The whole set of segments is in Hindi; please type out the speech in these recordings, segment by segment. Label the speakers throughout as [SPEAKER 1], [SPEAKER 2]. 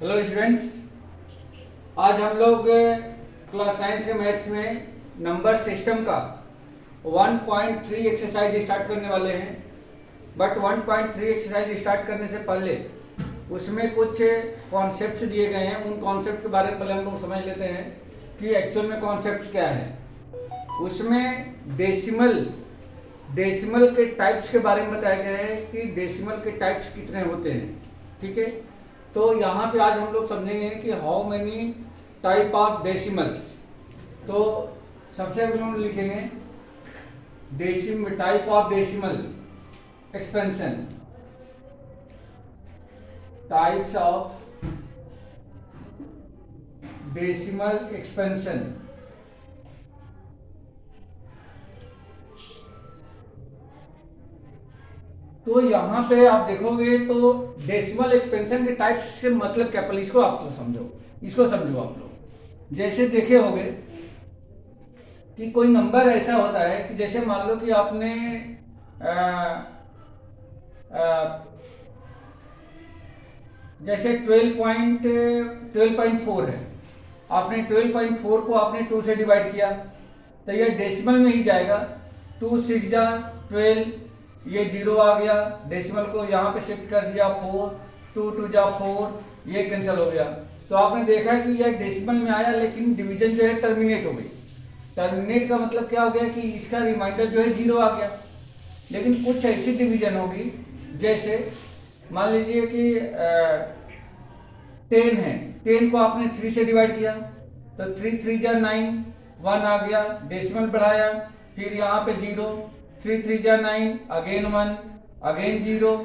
[SPEAKER 1] हेलो स्टूडेंट्स, आज हम लोग क्लास 9 के मैथ्स में नंबर सिस्टम का 1.3 एक्सरसाइज स्टार्ट करने वाले हैं। बट 1.3 एक्सरसाइज स्टार्ट करने से पहले उसमें कुछ कॉन्सेप्ट्स दिए गए हैं। उन कॉन्सेप्ट के बारे में पहले हम लोग समझ लेते हैं कि एक्चुअल में कॉन्सेप्ट्स क्या है। उसमें डेसिमल के टाइप्स के बारे में बताया गया है कि डेसिमल के टाइप्स कितने होते हैं। ठीक है, तो यहाँ पे आज हम लोग समझेंगे कि how many type of decimals. तो सबसे पहले हम लिखेंगे type of decimal expansion, types of decimal expansion. तो यहाँ पे आप देखोगे तो डेसिमल एक्सपेंशन के टाइप से मतलब क्या, पहले इसको आप लोग समझो, आप लोग जैसे देखे होंगे कि कोई नंबर ऐसा होता है कि जैसे मान लो कि आपने जैसे 12.4 है, आपने 12.4 को आपने 2 से डिवाइड किया तो ये डेसिमल में ही जाएगा। 2 6 जा 12, ये 0 आ गया, डेसिमल को यहाँ पे शिफ्ट कर दिया 4, 2 2 जा 4, ये कैंसिल हो गया। तो आपने देखा कि यह डेसिमल में आया लेकिन डिवीजन जो है टर्मिनेट हो गई। टर्मिनेट का मतलब क्या हो गया कि इसका रिमाइंडर जो है 0 आ गया। लेकिन कुछ ऐसी डिवीजन होगी, जैसे मान लीजिए कि 10 है, 10 को आपने 3 से डिवाइड किया तो 3 3 जा 9, 1 आ गया, डेसिमल बढ़ाया, फिर यहाँ पे 0, 3 3 जा 9, अगेन 1, अगेन 0,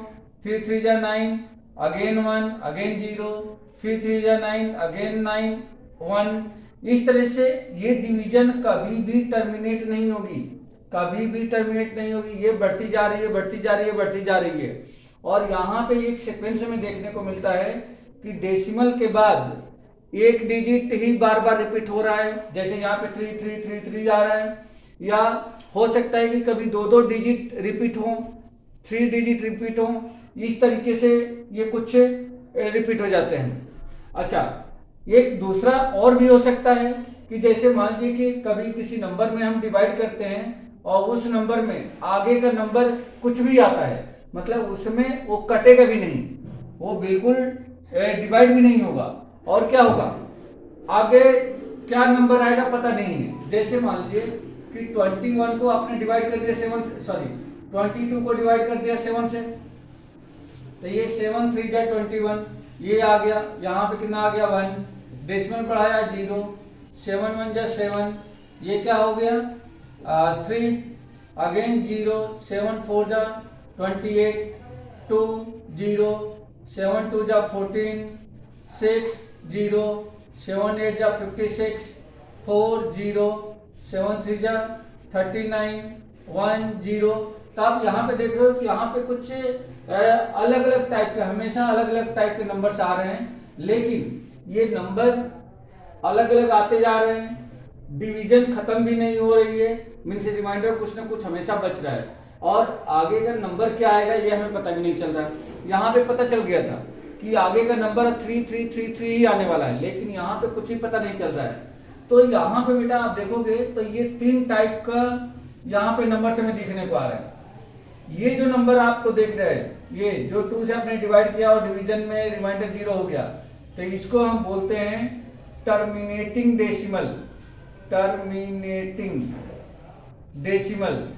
[SPEAKER 1] 3 3 जा 9, अगेन 1, अगेन 0, 3 3 जा 9, अगेन 9 1। इस तरह से ये डिवीजन कभी भी टर्मिनेट नहीं होगी, कभी भी टर्मिनेट नहीं होगी। ये बढ़ती जा रही है, बढ़ती जा रही है, बढ़ती जा रही है। और यहाँ पे एक सीक्वेंस में देखने को मिलता है कि डेसिमल के बाद एक डिजिट ही बार बार रिपीट हो रहा है। जैसे यहाँ पे 3 3 3 3 आ रहा है, या हो सकता है कि कभी दो डिजिट रिपीट हो, 3 डिजिट रिपीट हो। इस तरीके से ये कुछ रिपीट हो जाते हैं। अच्छा, एक दूसरा और भी हो सकता है कि जैसे मान लीजिए कि कभी किसी नंबर में हम डिवाइड करते हैं और उस नंबर में आगे का नंबर कुछ भी आता है, मतलब उसमें वो कटेगा भी नहीं, वो बिल्कुल डिवाइड भी नहीं होगा। और क्या होगा, आगे क्या नंबर आएगा पता नहीं है। जैसे मान लीजिए कि 21 को आपने डिवाइड कर दिया 7 से, सॉरी 22 को डिवाइड कर दिया 7 से, तो ये 7 3 जा 21, ये आ गया। यहाँ पे कितना आ गया 1, डेसिमल बढ़ाया 0, 7 1 जा 7, ये क्या हो गया 3, अगेन 0, 7 4 जा 28, 2 0, 7 2 जा 14, 6 0, 7 8 जा 56, 4 0, 7 3 जा 39, 1 0। तो आप यहाँ पे देख रहे हो कि यहाँ पे कुछ अलग अलग टाइप के, हमेशा अलग अलग टाइप के नंबर्स आ रहे हैं, लेकिन ये नंबर अलग अलग आते जा रहे हैं। डिवीजन खत्म भी नहीं हो रही है, मीन्स रिमाइंडर कुछ ना कुछ हमेशा बच रहा है, और आगे का नंबर क्या आएगा ये हमें पता भी नहीं चल रहा है। यहाँ पे पता चल गया था कि आगे का नंबर 3 3 3 3 ही आने वाला है, लेकिन यहाँ पे कुछ ही पता नहीं चल रहा है। तो यहाँ पे बेटा आप देखोगे तो ये 3 टाइप का यहाँ पे नंबर से हमें देखने को आ रहा है। ये जो नंबर आपको देख रहे हैं, ये जो 2 से आपने डिवाइड किया और डिवीजन में रिमाइंडर 0 हो गया, तो इसको हम बोलते हैं terminating decimal. Terminating decimal,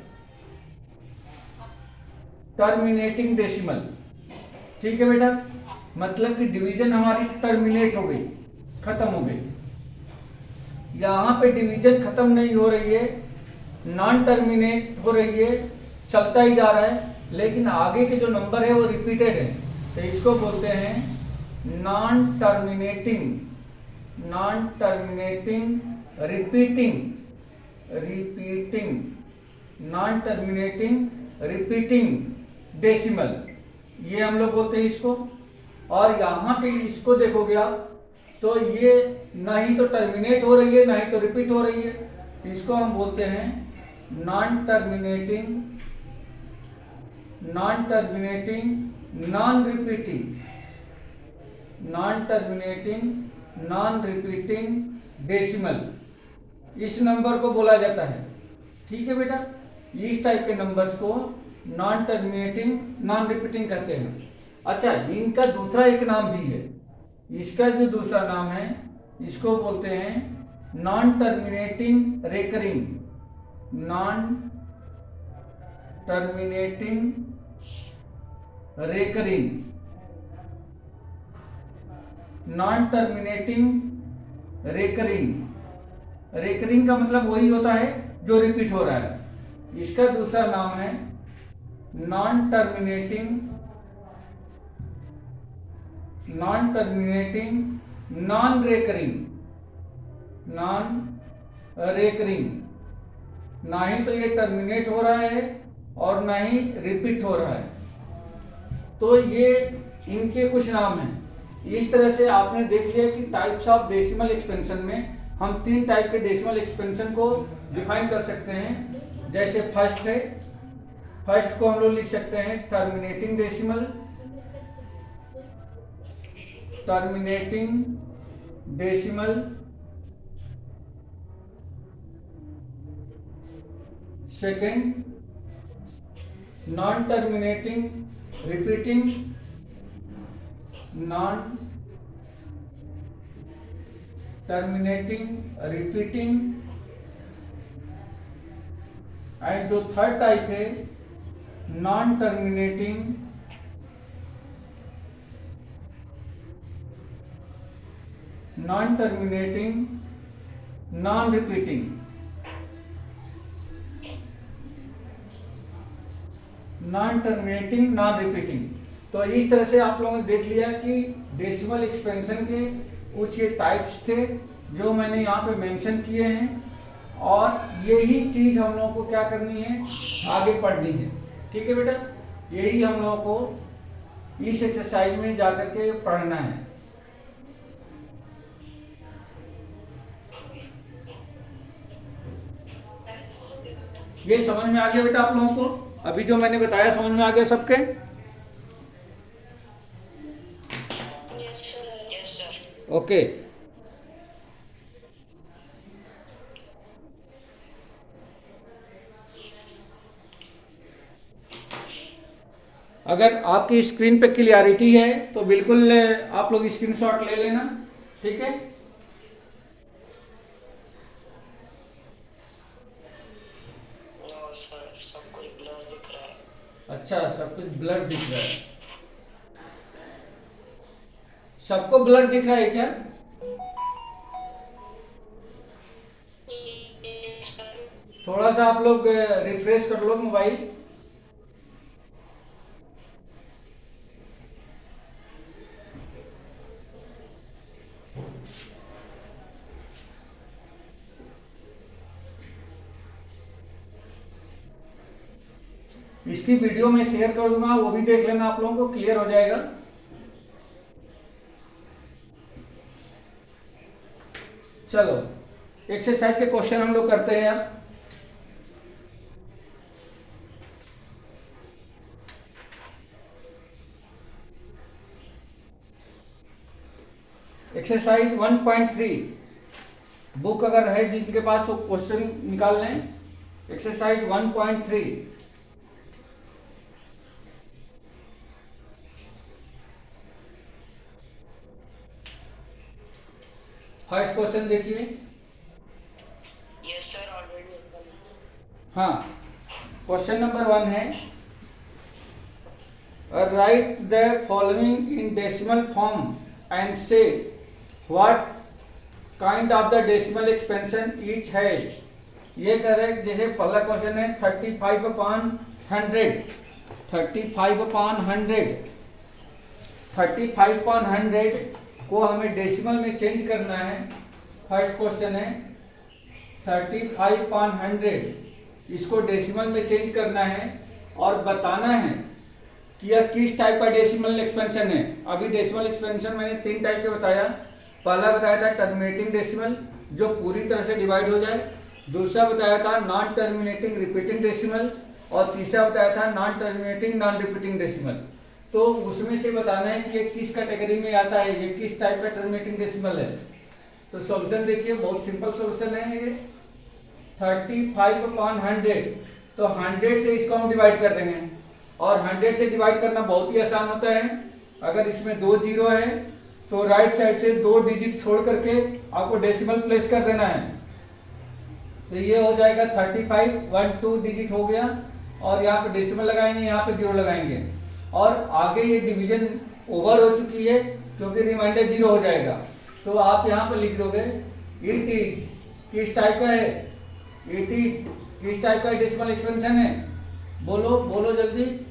[SPEAKER 1] terminating decimal. ठीक है बेटा, मतलब कि डिवीजन हमारी टर्मिनेट हो गई, खत्म हो गई। यहाँ पे डिवीजन खत्म नहीं हो रही है, नॉन टर्मिनेट हो रही है, चलता ही जा रहा है, लेकिन आगे के जो नंबर है वो रिपीटेड है, तो इसको बोलते हैं non terminating, non terminating repeating, non terminating repeating decimal, ये हम लोग बोलते हैं इसको। और यहाँ पे इसको देखोगे आप तो ये ना ही तो टर्मिनेट हो रही है ना ही तो रिपीट हो रही है, इसको हम बोलते हैं non terminating, non terminating, non repeating non terminating non repeating decimal, इस नंबर को बोला जाता है। ठीक है बेटा, इस टाइप के नंबर्स को नॉन टर्मिनेटिंग नॉन रिपीटिंग कहते हैं। अच्छा, इनका दूसरा एक नाम भी है, इसका जो दूसरा नाम है इसको बोलते हैं non terminating recurring, non terminating recurring, non terminating recurring. Recurring का मतलब वही होता है जो रिपीट हो रहा है। इसका दूसरा नाम है non terminating non recurring, non recurring. ना ही तो ये टर्मिनेट हो रहा है और ना ही रिपीट हो रहा है, तो ये इनके कुछ नाम हैं। इस तरह से आपने देख लिया कि टाइप्स ऑफ डेसिमल एक्सपेंशन में हम 3 टाइप के डेसिमल एक्सपेंशन को डिफाइन कर सकते हैं। जैसे फर्स्ट है, फर्स्ट को हम लोग लिख सकते हैं terminating decimal, terminating decimal. Second, non terminating repeating, non terminating repeating. And जो थर्ड टाइप है non terminating non repeating. Non terminating non repeating. तो इस तरह से आप लोगों ने देख लिया कि डेसिमल एक्सपेंशन के कुछ ये टाइप्स थे जो मैंने यहाँ पे मेंशन किए हैं, और यही चीज हम लोगों को क्या करनी है, आगे पढ़नी है। ठीक है बेटा, यही हम लोगों को इस एक्सरसाइज में जाकर के पढ़ना है। ये समझ में आ गया बेटा आप लोगों को? अभी जो मैंने बताया समझ में आ गया सबके?
[SPEAKER 2] Yes sir.
[SPEAKER 1] ओके। अगर आपकी स्क्रीन पे क्लियरिटी है तो बिल्कुल आप लोग स्क्रीनशॉट ले लेना। ठीक है,
[SPEAKER 2] सर सब कुछ ब्लर दिख रहा है।
[SPEAKER 1] अच्छा, सब कुछ ब्लर दिख रहा है। सबको ब्लर दिख रहा है क्या? थोड़ा सा आप लोग रिफ्रेश कर लो मोबाइल। इसकी वीडियो में शेयर कर दूंगा, वो भी देख लेना, आप लोगों को क्लियर हो जाएगा। चलो, एक्सरसाइज के क्वेश्चन हम लोग करते हैं अब। एक्सरसाइज 1.3 बुक अगर है जिनके पास वो क्वेश्चन निकाल लें। एक्सरसाइज 1.3 फर्स्ट क्वेश्चन देखिए।
[SPEAKER 2] Yes sir, already.
[SPEAKER 1] हाँ, क्वेश्चन नंबर 1 है, right the following in decimal form and say what kind of the decimal expansion each है। ये करेक्ट। जैसे पहला क्वेश्चन है 35/100, 35/100, 35/100 को हमें डेसिमल में चेंज करना है। फर्स्ट क्वेश्चन है 35/100, इसको डेसिमल में चेंज करना है और बताना है कि यह किस टाइप का डेसिमल एक्सपेंशन है। अभी डेसिमल एक्सपेंशन मैंने 3 टाइप के बताया। पहला बताया था टर्मिनेटिंग डेसिमल, जो पूरी तरह से डिवाइड हो जाए। दूसरा बताया था नॉन टर्मिनेटिंग रिपीटिंग डेसिमल, और तीसरा बताया था non terminating non repeating decimal. तो उसमें से बताना है कि ये किस कैटेगरी में आता है, ये किस टाइप का टर्मिनेटिंग डेसिमल है। तो सॉल्यूशन देखिए, बहुत सिंपल सॉल्यूशन है ये। 35/100, तो 100 से इसको हम डिवाइड कर देंगे, और 100 से डिवाइड करना बहुत ही आसान होता है। अगर इसमें 2 जीरो है तो राइट साइड से 2 डिजिट छोड़ करके आपको डेसिमल प्लेस कर देना है। तो ये हो जाएगा 35, 1 2 डिजिट हो गया, और यहाँ पे डेसिमल लगाएंगे, यहाँ पे जीरो लगाएंगे, और आगे ये डिवीजन ओवर हो चुकी है क्योंकि रिमाइंडर जीरो हो जाएगा। तो आप यहाँ पे लिख दोगे इट इज, किस टाइप का है, इट इज किस टाइप का डेसिमल एक्सपेंशन है, बोलो बोलो जल्दी,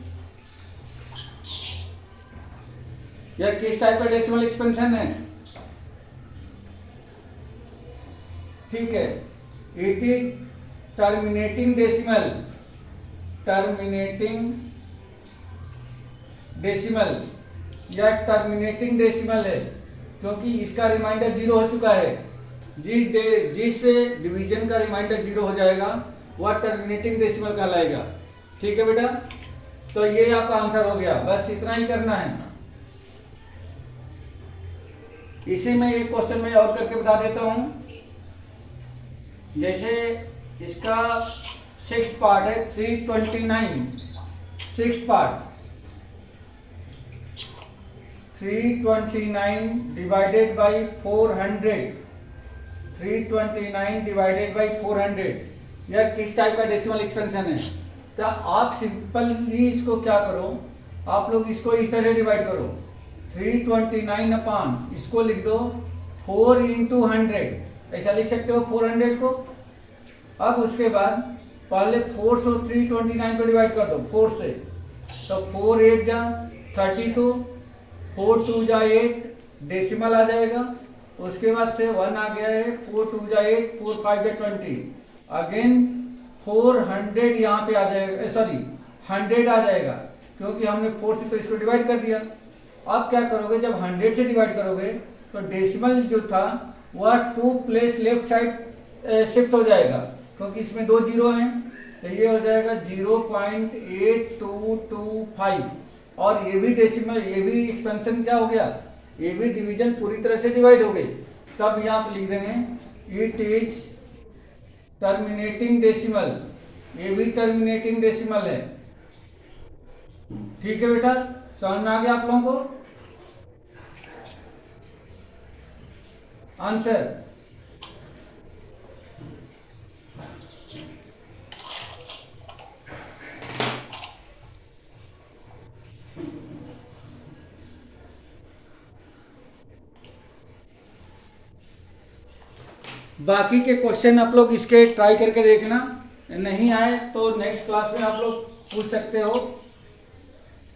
[SPEAKER 1] यह किस टाइप का डेसिमल एक्सपेंशन है। ठीक है, it is terminating decimal, terminating decimal या टर्मिनेटिंग डेसिमल है, क्योंकि इसका रिमाइंडर जीरो हो चुका है। जिस डिवीजन का रिमाइंडर जीरो हो जाएगा वह टर्मिनेटिंग डेसिमल कहलाएगा। ठीक है बेटा, तो ये आपका आंसर हो गया, बस इतना ही करना है। इसी में एक क्वेश्चन में और करके बता देता हूं। जैसे इसका 6th पार्ट है 329, 6th part 329 divided by 400, 329 divided by 400, यह किस टाइप का डेसिमल एक्सपेंशन है। तो आप सिंपली इसको क्या करो, आप लोग इसको इस तरह डिवाइड करो, 329 अपान इसको लिख दो 4 into 100, ऐसा लिख सकते हो 400 को। अब उसके बाद पहले 4 से 329 को डिवाइड कर दो 4 से, तो 4 8 जा 32, 4 2 जा 8, डेसिमल आ जाएगा। उसके बाद से 1 आ गया है, 4 2 जा 8, 4 5 जा 20, अगेन 400 यहाँ पे आ जाएगा, सॉरी 100 आ जाएगा क्योंकि हमने 4 से तो इसको डिवाइड कर दिया। अब क्या करोगे, जब 100 से डिवाइड करोगे तो डेसिमल जो था वह 2 प्लेस लेफ्ट साइड शिफ्ट हो जाएगा, क्योंकि इसमें 2 जीरो हैं, तो ये हो जाएगा 0.8225, और ये भी डेसिमल, ये भी एक्सपेंशन क्या हो गया, ये भी डिवीजन पूरी तरह से डिवाइड हो गई। तब यहाँ पे लिख देंगे इट इज टर्मिनेटिंग डेसिमल, ये भी टर्मिनेटिंग डेसिमल है। ठीक है बेटा, समझ में आ गया आप लोगों को आंसर। बाकी के क्वेश्चन आप लोग इसके ट्राई करके देखना, नहीं आए तो नेक्स्ट क्लास में आप लोग पूछ सकते हो।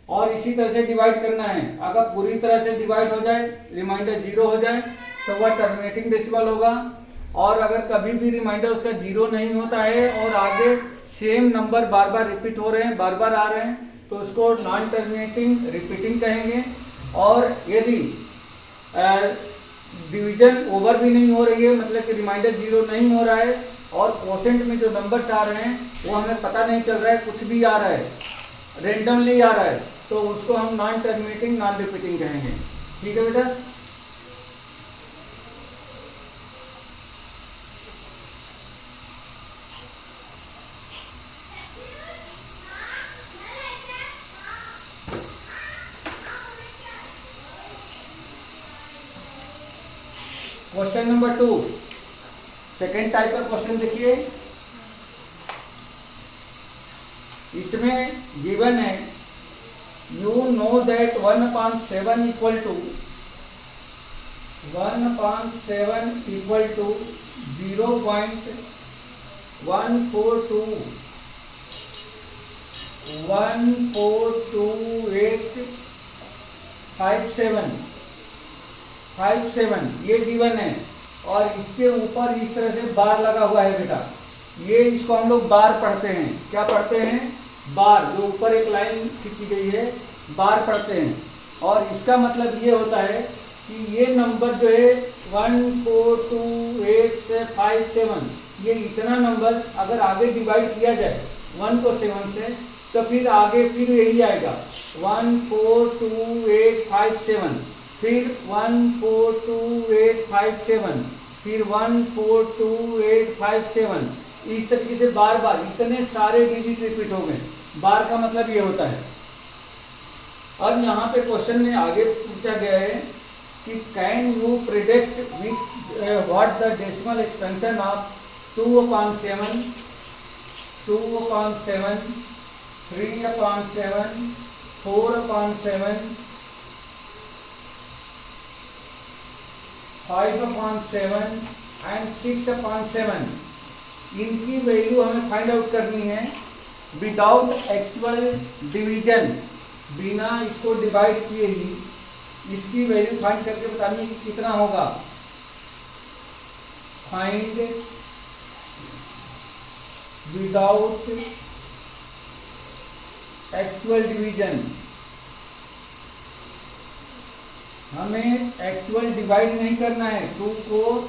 [SPEAKER 1] और इसी तरह से डिवाइड करना है, अगर पूरी तरह से डिवाइड हो जाए, रिमाइंडर जीरो हो जाए तो वह टर्मिनेटिंग डेसिमल होगा, और अगर कभी भी रिमाइंडर उसका जीरो नहीं होता है और आगे सेम नंबर बार बार रिपीट हो रहे हैं, बार बार आ रहे हैं, तो उसको नॉन टर्मिनेटिंग रिपीटिंग कहेंगे। और यदि डिवीजन ओवर भी नहीं हो रही है, मतलब कि रिमाइंडर जीरो नहीं हो रहा है, और क्वोशेंट में जो नंबर्स आ रहे हैं वो हमें पता नहीं चल रहा है, कुछ भी आ रहा है, रेंडमली आ रहा है, तो उसको हम नॉन टर्मिनेटिंग नॉन रिपीटिंग कहेंगे। ठीक है बेटा, क्वेश्चन नंबर 2, सेकेंड टाइप का क्वेश्चन देखिए। इसमें गिवन है you know that 1/7 equal to 0.142857 ये गिवन है, और इसके ऊपर इस तरह से बार लगा हुआ है बेटा, ये इसको हम लोग बार पढ़ते हैं। क्या पढ़ते हैं, बार, जो ऊपर एक लाइन खींची गई है, बार पढ़ते हैं। और इसका मतलब ये होता है कि ये नंबर जो है 142 से 57, ये इतना नंबर अगर आगे डिवाइड किया जाए 1 को 7 से, तो फिर आगे फिर यही आएगा 1 4 2 8 5 7, फिर 1 4 2 8 5 7, फिर 1 4 2 8 5 7। इस तरीके से बार बार इतने सारे डिजिट रिपीट हो गए। बार का मतलब ये होता है। अब यहाँ पे क्वेश्चन में आगे पूछा गया है कि can you predict with what the decimal expansion of 2/7, 2/7, 3/7, 4/7, 5/7 and 6/7, इनकी वैल्यू हमें फाइंड आउट करनी है विदाउट एक्चुअल डिवीजन, बिना इसको डिवाइड किए ही इसकी वैल्यू फाइंड करके बतानी कि कितना होगा। फाइंड विदाउट एक्चुअल डिवीजन, हमें एक्चुअल डिवाइड नहीं करना है, 2 को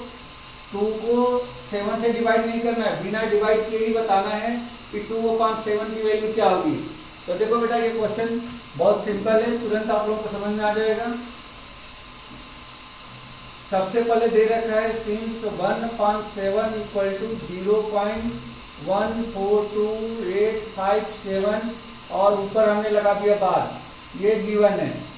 [SPEAKER 1] 7 से डिवाइड नहीं करना है, बिना डिवाइड किए ही बताना है कि 2/7 की वैल्यू क्या होगी। तो देखो बेटा ये क्वेश्चन बहुत सिंपल है, तुरंत आप लोगों को समझ में आ जाएगा। सबसे पहले दे रखा है सिंस 1/7 इक्वल टू 0.142857 और ऊपर हमने लगा दिया बार, ये गिवन है।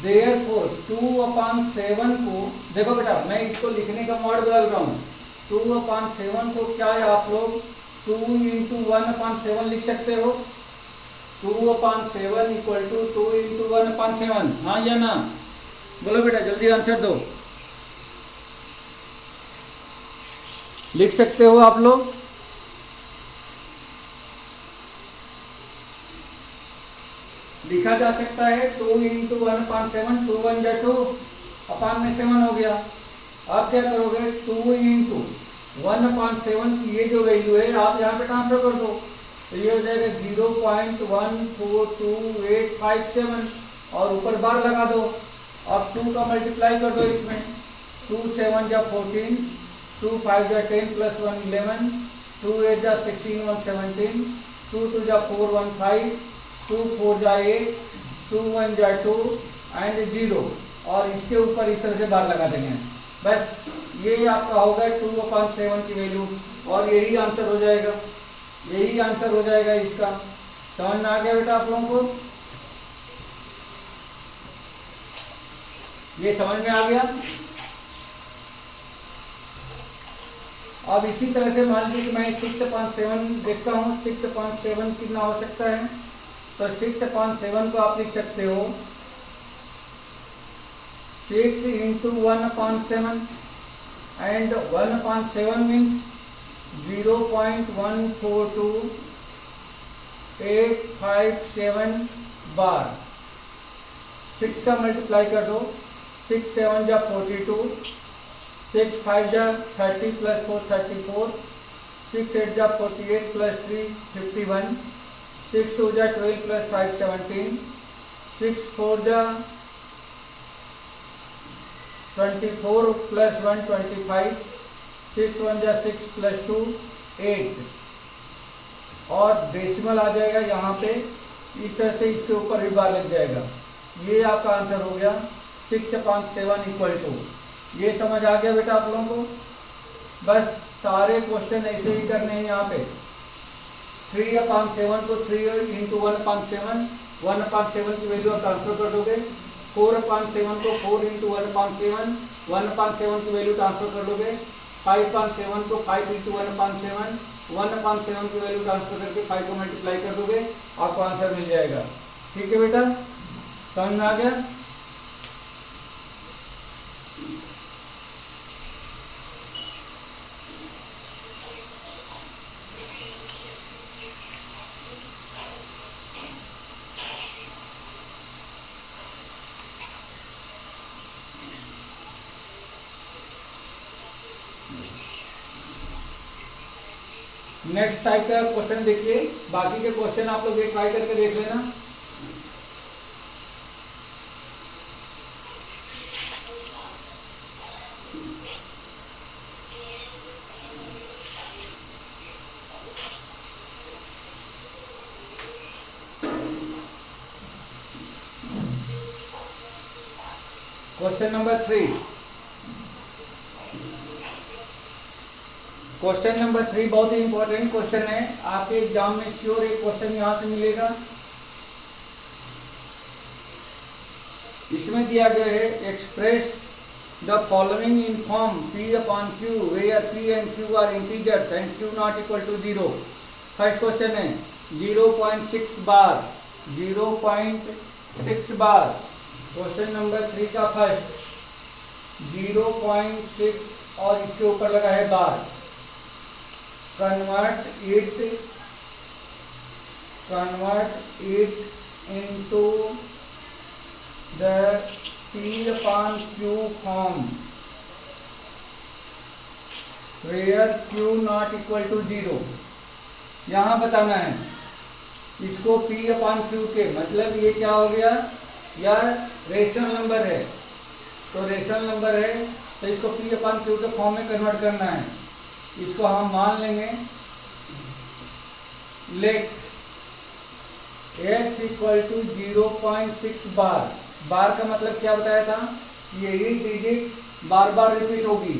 [SPEAKER 1] Therefore 2/7 को देखो बेटा मैं इसको लिखने का मॉड बदल रहा हूँ। 2/7 को क्या है आप लोग 2 इंटू 1/7 लिख सकते हो। 2/7 इक्वल टू 2 इंटू 1/7, हाँ या ना? बोलो बेटा जल्दी आंसर दो। लिख सकते हो आप लोग? लिखा जा सकता है 2 इंटू 1/7, 2 1 जा 2, अपान में 7 हो गया। आप क्या करोगे 2 इंटू 1/7 की ये जो वैल्यू है आप यहाँ पे ट्रांसफर कर दो, तो ये हो जाएगा 0.142857 और ऊपर बार लगा दो। अब 2 का मल्टीप्लाई कर दो इसमें, 2 7 जा 14, 2 5 जा 10 प्लस 1 11, 2 8 जा 16 1 17, 2 2 जा 4 1 5, 2 4 जा 8, 2 1 जा 2 एंड 0, और इसके ऊपर इस तरह से बार लगा देंगे। बस ये आपका होगा 2/7 की वैल्यू, और यही आंसर हो जाएगा, यही आंसर हो जाएगा इसका। समझ में आ गया बेटा आप लोगों को? ये समझ में आ गया। अब इसी तरह से मान लीजिए कि मैं 6/7 देखता हूँ 6/7 कितना हो सकता है। तो 6/7 को आप लिख सकते हो 6 इंटू 1/7 एंड 1/7 मीन्स 0.142857 बार। 6 का मल्टीप्लाई कर दो, 6 7 जा 42, 6 5 जा 30 प्लस 4 34, 6 8 जा 48 प्लस 3 51, 6 2 जा 12 प्लस 5 17, 6 4 जा 24 प्लस 1 25, 6 1 जा 6 प्लस 2 8, और डेसिमल आ जाएगा यहाँ पे इस तरह से, इसके ऊपर भी बार लग जाएगा। ये आपका आंसर हो गया 6/7 इक्वल टू। ये समझ आ गया बेटा आप लोगों को? बस सारे क्वेश्चन ऐसे ही करने हैं। यहाँ पे 3/7 को 3 इंटू 1/7, 1/7 की वैल्यू आप ट्रांसफर कर दोगे। 4/7 को 4 इंटू 1/7, 1/7 की वैल्यू ट्रांसफर कर दोगे। 5/7 को 5 इंटू 1/7, 1/7 की वैल्यू ट्रांसफर करके 5 को मल्टीप्लाई कर दोगे, आपको आंसर मिल जाएगा। ठीक है बेटा, समझ में आ गया? नेक्स्ट टाइप का क्वेश्चन देखिए, बाकी के क्वेश्चन आप लोग ये ट्राई करके देख लेना। Question number 3। क्वेश्चन नंबर 3 बहुत ही इंपॉर्टेंट क्वेश्चन है, आपके एग्जाम में श्योर एक क्वेश्चन यहां से मिलेगा। इसमें दिया गया है express the following in form P upon Q where P and Q are integers and Q not equal to 0। First question है 0.6 बार, 0.6 बार। क्वेश्चन नंबर 3 का फर्स्ट 0.6 और इसके ऊपर लगा है बार। convert it into the P upon Q form where Q not equal to 0। यहाँ बताना है इसको P अपॉन Q के, मतलब ये क्या हो गया, यार रेशनल नंबर है, तो रेशनल नंबर है तो इसको P अपॉन Q के फॉर्म में कन्वर्ट करना है। इसको हम मान लेंगे लेट x इक्वल टू 0.6 बार। बार का मतलब क्या बताया था, यही डिजिट बार बार रिपीट होगी,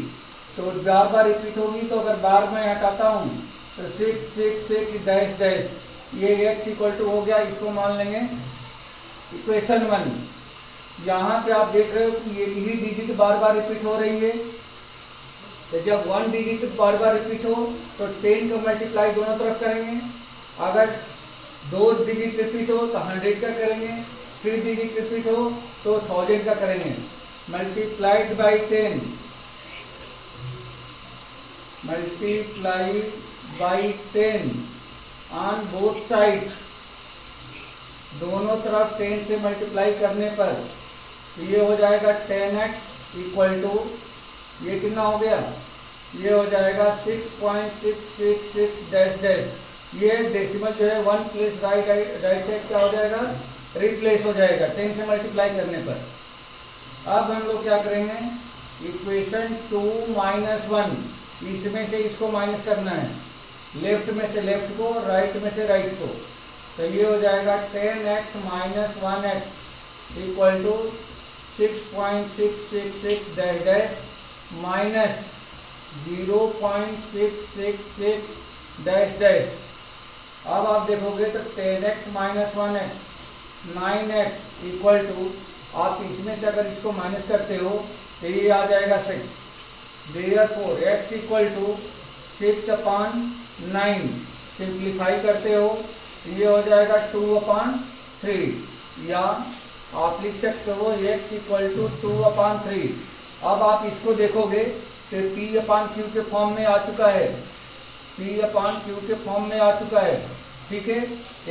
[SPEAKER 1] तो बार बार रिपीट होगी तो अगर बार मैं हटाता हूँ तो 666 डैश डैश, ये x इक्वल टू हो गया। इसको मान लेंगे इक्वेशन 1। यहाँ पे आप देख रहे हो कि यही डिजिट बार बार रिपीट हो रही है, तो जब 1 डिजिट बार बार रिपीट हो तो 10 का मल्टीप्लाई दोनों तरफ करेंगे। अगर 2 डिजिट रिपीट हो तो 100 का करेंगे, 3 डिजिट रिपीट हो तो 1000 का करेंगे। Multiplied by 10, multiplied by 10 on both sides, दोनों तरफ 10 से मल्टीप्लाई करने पर ये हो जाएगा 10x इक्वल टू, ये कितना हो गया, ये हो जाएगा 6.666 डैश डैश। ये डेसिमल जो है 1 प्लेस राइट साइड क्या हो जाएगा, रिप्लेस हो जाएगा 10 से मल्टीप्लाई करने पर। अब हम लोग क्या करेंगे, इक्वेशन 2 माइनस 1, इसमें से इसको माइनस करना है, लेफ्ट में से लेफ्ट को, राइट में से राइट को, तो ये हो जाएगा 10x minus 1x equal to 6.666 dash dash minus 0.666 dash dash. अब आप देखोगे तो 10x minus 1x 9x equal to, आप इसमें से अगर इसको माइनस करते हो तो ये आ जाएगा 6। Therefore x equal to 6 upon 9, simplify करते हो तो ये हो जाएगा 2 अपॉन 3, या आप लिख सकते हो x इक्वल टू 2 अपॉन 3। अब आप इसको देखोगे तो P अपॉन Q के फॉर्म में आ चुका है, P अपॉन Q के फॉर्म में आ चुका है, ठीक है,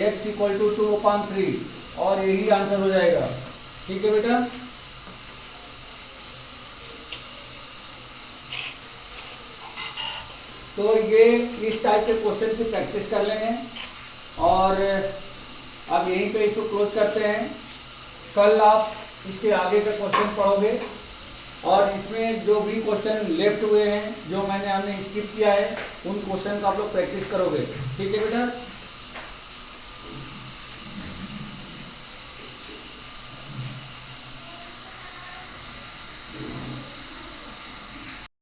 [SPEAKER 1] x इक्वल टू 2 अपॉन 3, और यही आंसर हो जाएगा। ठीक है बेटा, तो ये इस टाइप के क्वेश्चन की प्रैक्टिस कर लेंगे, और अब यहीं पे इसको क्लोज करते हैं। कल आप इसके आगे का क्वेश्चन पढ़ोगे, और इसमें जो भी क्वेश्चन लेफ्ट हुए हैं, जो हमने स्किप किया है, उन क्वेश्चन का आप लोग प्रैक्टिस करोगे। ठीक है बेटा।